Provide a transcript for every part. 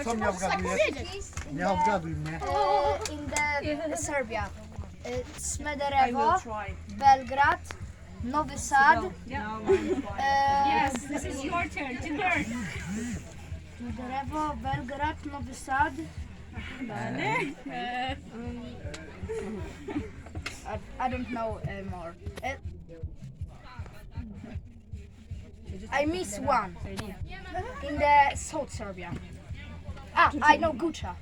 Co mnie obgadujesz? Nie obgaduj mnie. In the Serbia. Smederevo, Belgrad, Nowy Sad. Yes, this is your turn to learn. Smederevo, Belgrad, Nowy Sad. I don't know more. I miss one. In the South Serbia. I know Gucha.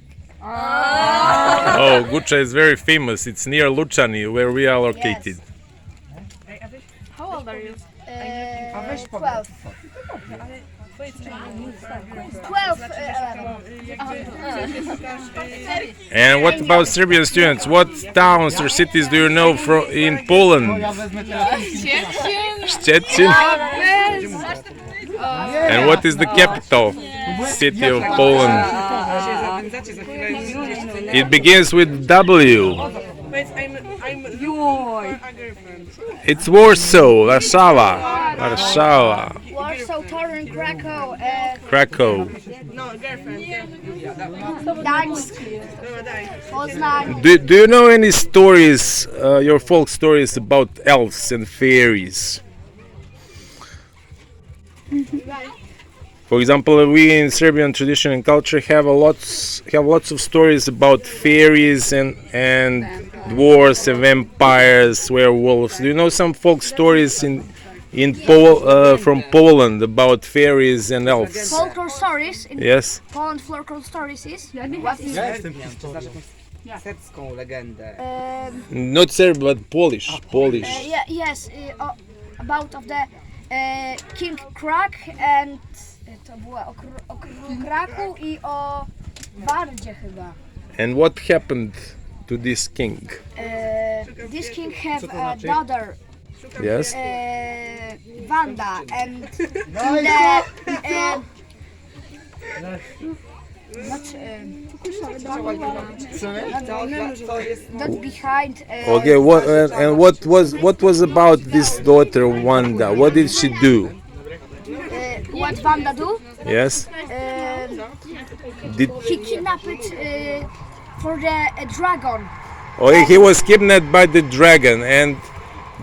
Oh, Gucha is very famous. It's near Lučani, where we are located. How old are you? 12. 12, 11. And what about Serbian students? What towns or cities do you know in Poland? Szczecin. And what is the capital city of Poland? It begins with W. It's Warsaw, Warszawa. Warsaw, Torun, Krakow. Krakow. Gdańsk. Poznań. Do you know any stories, your folk stories about elves and fairies? For example, we in Serbian tradition and culture have lots of stories about fairies and dwarves and vampires, werewolves. Do you know some folk stories from Poland about fairies and elves? Folklore stories. In Yes. Poland, folklore stories is what is Serbską legendę. Not Serb, but Polish. yes, about of the King Krak and to była o królu Kraku i o Wardzie chyba. And what happened to this king? This king have a daughter, Yes. Wanda, and not behind. Okay. What was about this daughter Wanda? What did she do? What Wanda do? Yes. He kidnapped for the dragon. Okay, he was kidnapped by the dragon, and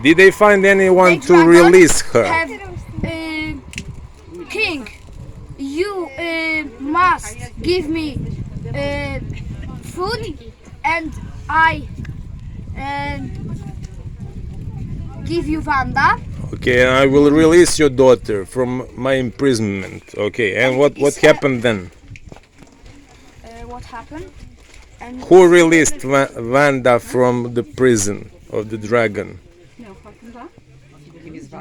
did they find anyone The to dragon release her? Have, king, you must give me food, and I give you Wanda. Okay, and I will release your daughter from my imprisonment. Okay, and what happened then? What happened? And Who released Wanda from the prison of the dragon? Kim jest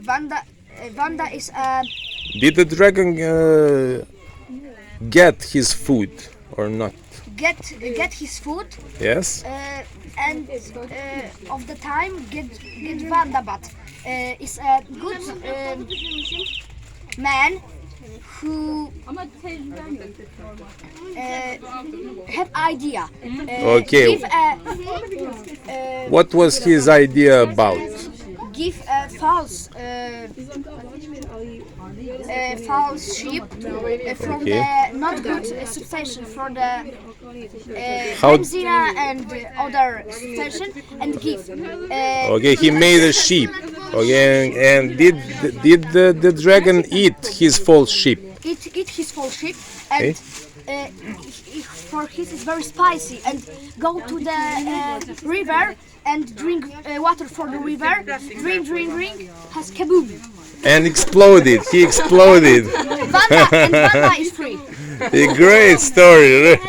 Wanda? Wanda is a Did the dragon get his food or not? get his food, Yes. and of the time get Wanda, but is a good man who have idea. Okay. Give a What was his idea about? give a false sheep from Okay. the not good substation for the How- benzina and other substation and give. Okay, he made a sheep. Okay, and did the dragon eat his false sheep? Eat his false sheep and for his is very spicy and go to the river and drink water for the river. Drink, has kaboom. And exploded. He exploded. Vanda is free. A great story.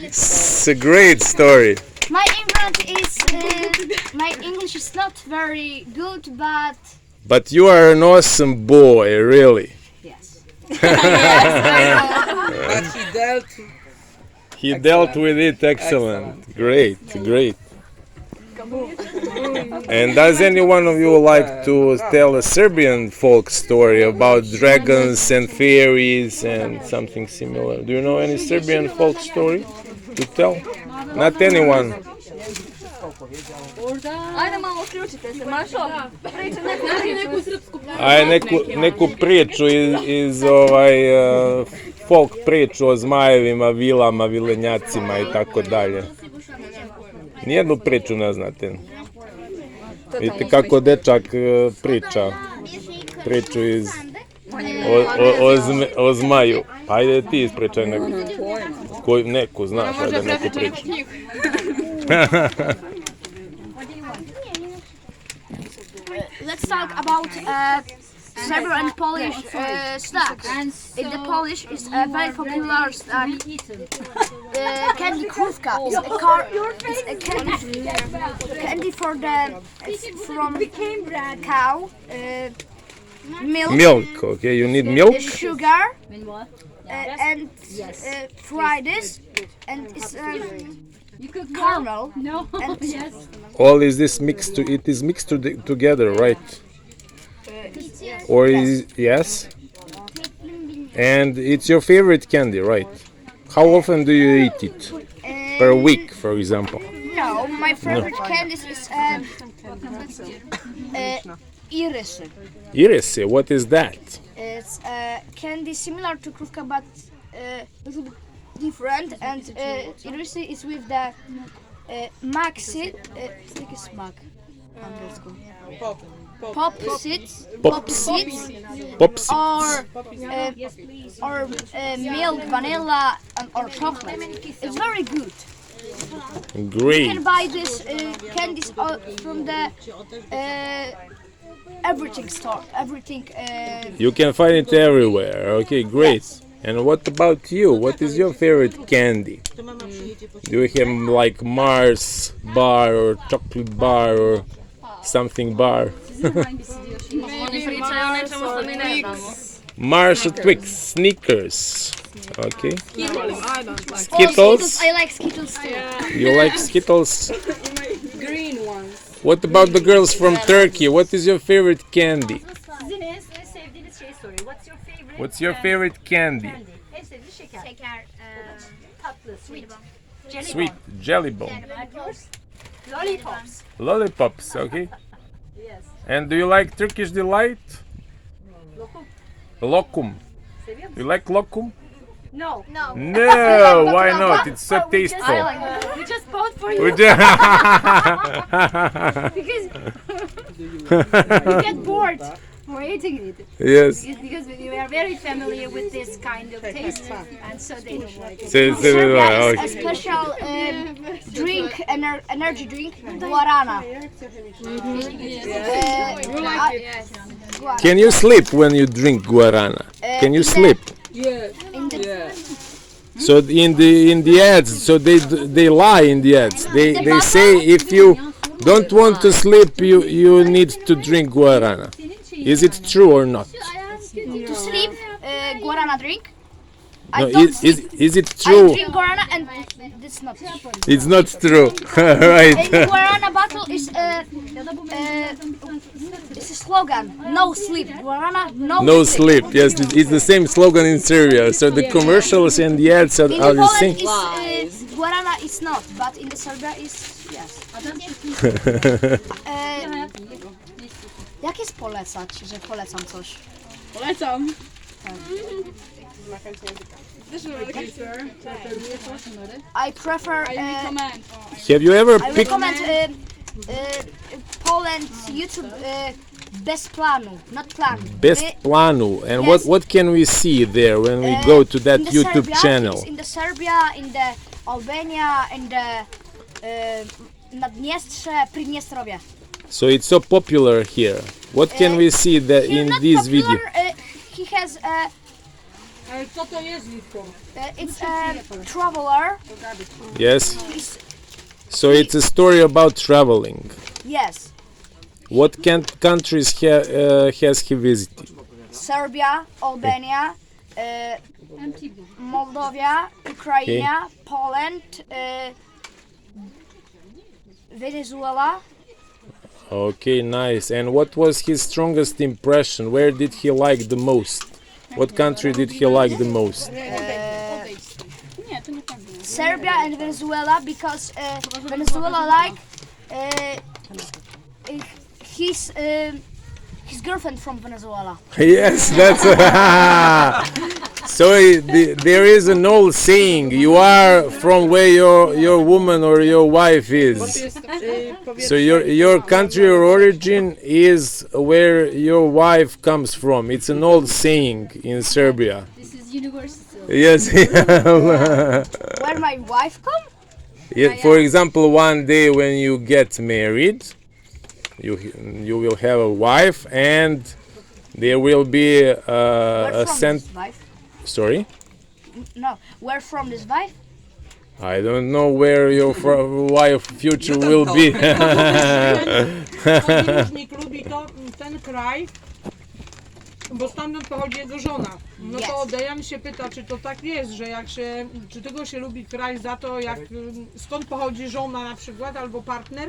It's a great story. My English is not very good, but But you are an awesome boy, really. yes. But He dealt with it excellent. Great. And does any one of you like to tell a Serbian folk story about dragons and fairies and something similar? Do you know any Serbian folk story to tell? Not anyone. Ajde malo uključite se, Mašo. Priča neku srpsku. Aj neku priču iz folk priču o zmajevima, vilama, vilenjacima i tako dalje? Nijednu priču ne znate. Vidite kako dečak priča. Priču o zmaju. Ajde ti ispričaj neku. Neku znaš, ajde neku priču. Let's talk about Serbian and Polish snacks. In the Polish is a very popular snack. Candy krówka is a candy from cow. Milk, okay, you need milk? Sugar and fry this and it's caramel. No. And Yes. All is this mixed? It is mixed together, right? Or is yes? And it's your favorite candy, right? How often do you eat it? Per week, for example. No, my favorite candy is iris. Iris, what is that? It's candy similar to krówka but a little bit different, and iris is with the maxi. Jaki jest mak w angielsku? Pop seeds. Pop seeds. Or milk, vanilla, or chocolate. It's very good. You Great. can buy this candies from the everything store. Everything. You can find it everywhere. Okay, great. And what about you? What is your favorite candy? Do you have like Mars bar or chocolate bar or something bar? Mars or Twix, Snickers. Okay. Skittles. I like Skittles too. You like Skittles? Green ones. What about the girls from Turkey? What is your favorite candy? Sizin en sevdiğiniz şeyi soruyor. What's your favorite? What's your favorite candy? En sevdiğiniz şeker. Şeker. Tatlı, sweet. Jelly Sweet jelly bone. yours? Lollipops. Lollipops, okay. Yes. And do you like Turkish delight? Lokum. Lokum. Seviyor musun? You like lokum? No. No. No, why not? It's so tasteful. We just bought for you Would you- because we get bored for eating it. Yes. Because we are very familiar with this kind of taste, and so they don't like it. Serbia is Okay. a special drink, energy drink, guarana. Can you sleep when you drink guarana? Can you sleep? Yeah. In the, Yeah. So in the ads, so they lie in the ads. They say if you don't want to sleep, you need to drink guarana. Is it true or not? to sleep, guarana drink. I No, don't sleep. is it I true? drink guarana and it's not true. It's not true. Right. Guarana bottle is it's a slogan. No sleep. Guarana, No sleep. Yes, it's the same slogan in Serbia. So the commercials and the ads are In the Poland same. is guarana is not, but in the Serbia is yes. Jak jest polecać, że polecam coś? Polecam. I prefer. Have you ever I picked? recommend Poland YouTube bez planu, not plan. Best planu, and Yes. what can we see there when we go to that in the YouTube Serbia, channel? In the Serbia, in the Albania, in the Naddniestrze, Pridniestrovia. So it's so popular here. What can we see in Not this popular, video? He has Ale co to jest, Witko? it's a traveler. Yes. He's, So it's a story about traveling. yes, What countries has he visited? Serbia, Albania, Moldova, Ukraine, Poland, Venezuela. Okay, nice. And what was his strongest impression? Where did he like the most? What country did he like the most? Serbia and Venezuela, because Venezuela like his girlfriend from Venezuela. Yes, that's So there is an old saying: you are from where your woman or your wife is. So your country or origin is where your wife comes from. It's an old saying in Serbia. This is universal. Yes. Where my wife come? Yeah, for example, one day when you get married, you will have a wife, and there will be Where a from sent. this wife? Sorry, No, where from this wife? I don't know where your wife future will be. Podróżnik lubi ten kraj, bo stamtąd pochodzi jego żona. No to Dejan się pyta, czy to tak jest, że czy tego się lubi kraj za to, skąd pochodzi żona na przykład, albo partner?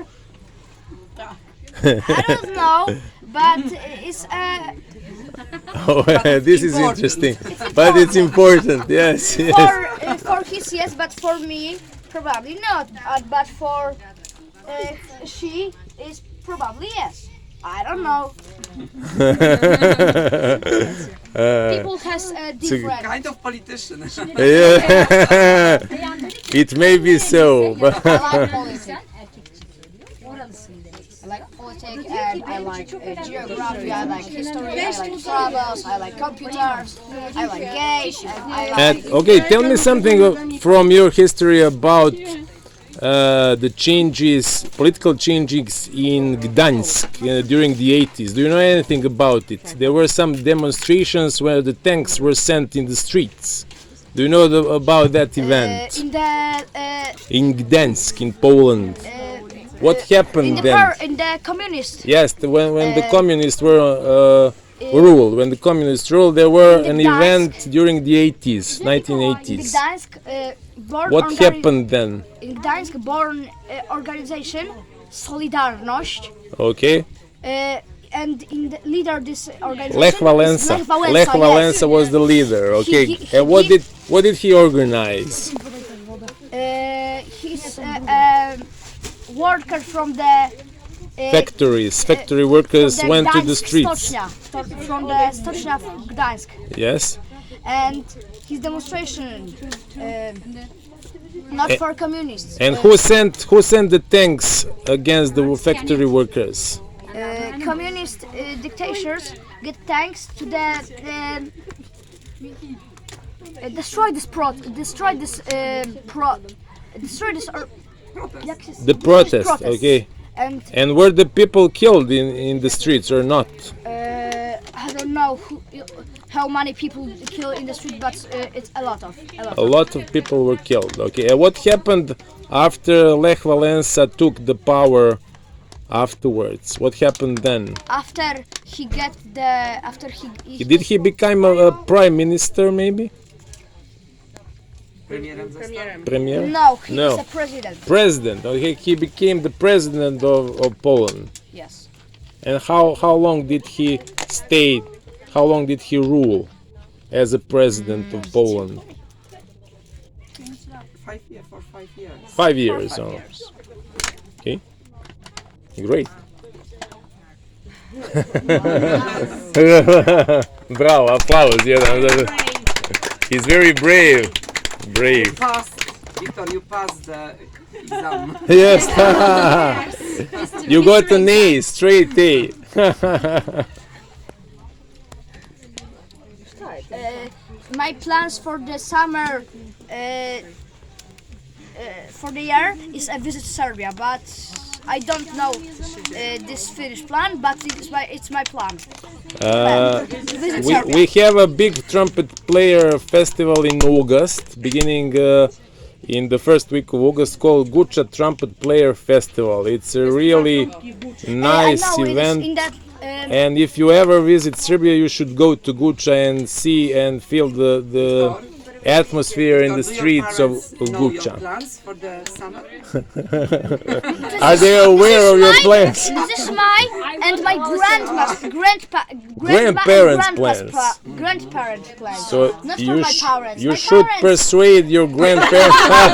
I don't know, but it's Oh, this is interesting, but it's important. Yes, yes. for his yes, but for me probably not. But for she is probably yes. I don't know. People has different. Kind of politician. Yeah. It may be so, but I like politics. I like politics and I like geography, I like history, I like travels, I like computers, I like gays, and I like... okay, tell me something from your history about the changes, political changes in Gdańsk during the 80s. Do you know anything about it? There were some demonstrations where the tanks were sent in the streets. Do you know about that event? In Gdańsk, in Poland. What happened then? In the communists. Yes, when the communists were ruled, when the communists ruled, there were an event during the 80s, 1980s. In Gdańsk, What happened then? In Gdańsk, born organization Solidarność. Okay. And in the leader this organization Lech Wałęsa. Lech Wałęsa was the leader. Okay. And what did he organize? He's worker from the Factories. Factory workers went to the streets. From the Stocznia of Gdańsk. Yes. And his demonstration, not for communists. And who sent the tanks against the factory workers? Communist dictators get tanks to destroy this The protest. Okay. And were the people killed in the streets or not? I don't know how many people killed in the street, but it's a lot of. A lot of people were killed. Okay. And what happened after Lech Wałęsa took the power afterwards? What happened then? After he did he become a prime minister maybe? Premier? No, he was a president. President. Okay, he became the president of Poland. Yes. And how long did he stay? How long did he rule as a president of Poland? 5 years. For 5 years. 5 years. For 5 Oh. years. Okay. Great. Bravo, applause. Yeah, he's very brave. Brave. Victor, you passed the exam. Yes. You got an A, straight A. My plans for the summer, for the year, is a visit Serbia, but I don't know this finished plan, but it's my plan. We have a big trumpet player festival in August, beginning in the first week of August, called Guča Trumpet Player Festival. It's a really nice event. And if you ever visit Serbia, you should go to Guča and see and feel the atmosphere in the streets of Guča. Plans for the summer? Are they aware of your plans? This is my and my grandparents' plans. So Not for my parents. you My should parents- persuade your grandparents. My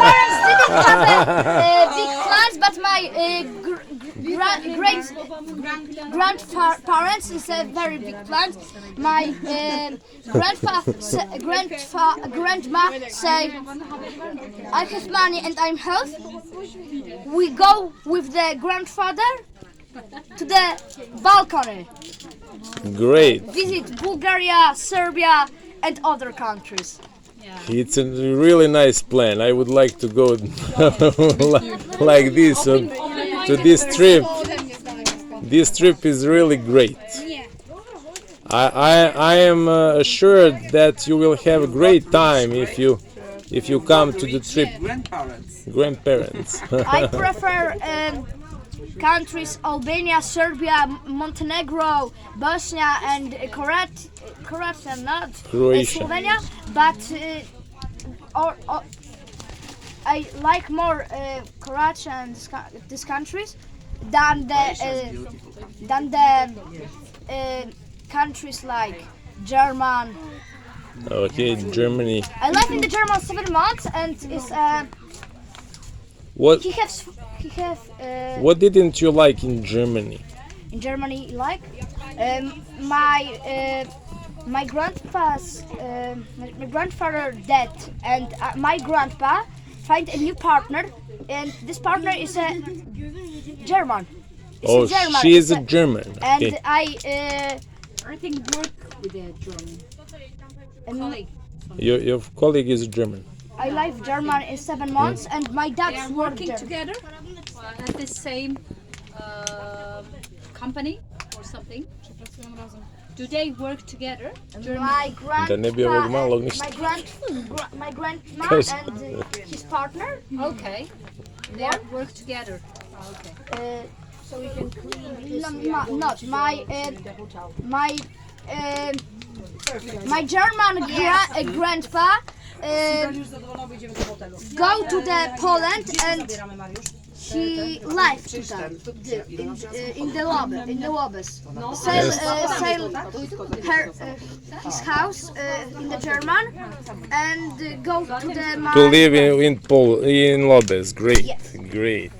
parents didn't have big plans, but my grandparents is a very big plant. My grandma say, I have money and I'm healthy. We go with the grandfather to the balcony. Great. Visit Bulgaria, Serbia, and other countries. It's a really nice plan. I would like to go like this to this trip. This trip is really great. I am assured that you will have a great time if you come to the trip. Grandparents. I prefer countries Albania, Serbia, Montenegro, Bosnia, and Croatia, not Croatia. Slovenia, but I like more Croatia and these countries than the countries like German. Okay, Germany. I live in the German 7 months, and is What he have what didn't you like in Germany? in Germany like my grandfather dead, and my grandpa find a new partner, and this partner is a German. It's Oh, a German. she is It's a German. and Okay. I think work with a German colleague. Your colleague is German. I live German in 7 months, and my They dad are worked working there. together at the same company or something. Do they work together? My Da ne bi ovog malog ništa. my grandma Cause- and his partner. Okay. They work together. Okay. So we can clean. Not my German grandpa go to the Poland, and he left in the Lobez. Sell his house in the German, and go to the To live in Lobez. Great, Yes. great.